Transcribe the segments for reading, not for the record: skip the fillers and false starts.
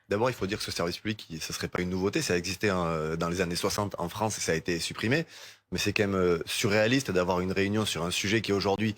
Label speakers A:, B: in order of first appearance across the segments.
A: D'abord, il faut dire que ce service public, ce ne serait pas une nouveauté. Ça existait dans les années 60 en France et ça a été supprimé. Mais c'est quand même surréaliste d'avoir une réunion sur un sujet qui aujourd'hui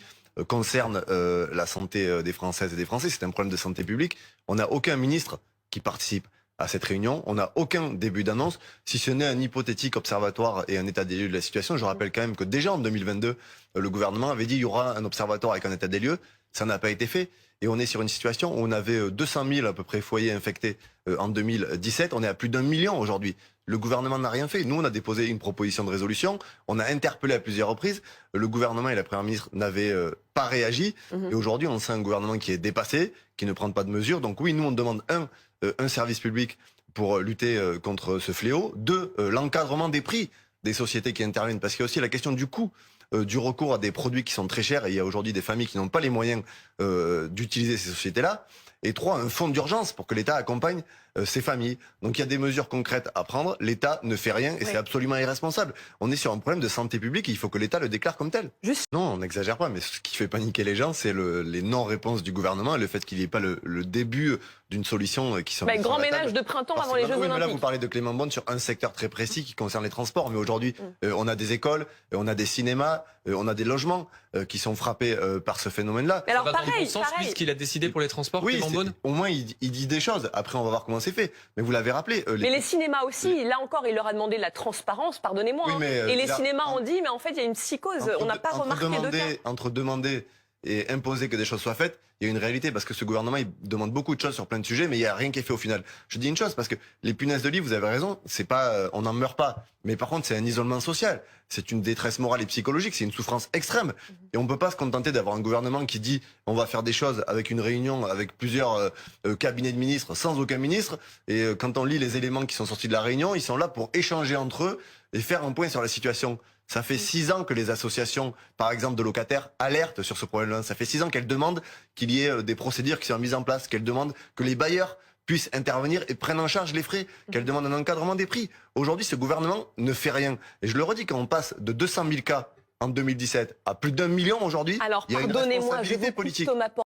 A: concerne la santé des Françaises et des Français. C'est un problème de santé publique. On n'a aucun ministre qui participe à cette réunion. On n'a aucun début d'annonce, si ce n'est un hypothétique observatoire et un état des lieux de la situation. Je rappelle quand même que déjà en 2022, le gouvernement avait dit qu'il y aura un observatoire avec un état des lieux. Ça n'a pas été fait. Et on est sur une situation où on avait 200 000 à peu près foyers infectés en 2017. On est à plus d'1 million aujourd'hui. Le gouvernement n'a rien fait. Nous, on a déposé une proposition de résolution. On a interpellé à plusieurs reprises. Le gouvernement et la première ministre n'avaient pas réagi. Et aujourd'hui, on sent un gouvernement qui est dépassé, qui ne prend pas de mesures. Donc oui, nous, on demande un service public pour lutter contre ce fléau. Deux, l'encadrement des prix des sociétés qui interviennent. Parce qu'il y a aussi la question du coût du recours à des produits qui sont très chers. Et il y a aujourd'hui des familles qui n'ont pas les moyens d'utiliser ces sociétés-là. Et trois, un fonds d'urgence pour que l'État accompagne ces familles. Donc il y a des mesures concrètes à prendre. L'État ne fait rien et c'est absolument irresponsable. On est sur un problème de santé publique et il faut que l'État le déclare comme tel. Non, on n'exagère pas, mais ce qui fait paniquer les gens, c'est les non-réponses du gouvernement et le fait qu'il n'y ait pas le début d'une solution qui soit...
B: grand ménage de printemps avant les Jeux Olympiques.
A: Là, vous parlez de Clément Beaune sur un secteur très précis qui concerne les transports. Mais aujourd'hui, on a des écoles, on a des cinémas, on a des logements qui sont frappés par ce phénomène-là.
B: Mais alors pareil,
C: puisqu'il a décidé pour les transports,
A: oui,
C: Clément Beaune.
A: Au moins, il dit des choses. Après, on va voir comment c'est fait. Mais vous l'avez rappelé.
B: Mais les cinémas aussi, là encore, il leur a demandé de la transparence, pardonnez-moi.
A: Oui,
B: et les cinémas ont dit, mais en fait, il y a une psychose. On n'a pas remarqué de cas.
A: Entre demander et imposer que des choses soient faites, il y a une réalité parce que ce gouvernement il demande beaucoup de choses sur plein de sujets, mais il n'y a rien qui est fait au final. Je dis une chose parce que les punaises de lit, vous avez raison, c'est pas, on n'en meurt pas, mais par contre c'est un isolement social, c'est une détresse morale et psychologique, c'est une souffrance extrême, et on peut pas se contenter d'avoir un gouvernement qui dit on va faire des choses avec une réunion avec plusieurs cabinets de ministres sans aucun ministre, et quand on lit les éléments qui sont sortis de la réunion, ils sont là pour échanger entre eux et faire un point sur la situation. Ça fait 6 ans que les associations, par exemple de locataires, alertent sur ce problème-là. Ça fait 6 ans qu'elles demandent qu'il y ait des procédures qui soient mises en place, qu'elles demandent que les bailleurs puissent intervenir et prennent en charge les frais, qu'elles demandent un encadrement des prix. Aujourd'hui, ce gouvernement ne fait rien. Et je le redis, quand on passe de 200 000 cas en 2017 à plus d'1 million aujourd'hui,
B: Alors,
A: il y a une
B: pardonnez-moi,
A: responsabilité politique.
B: Thomas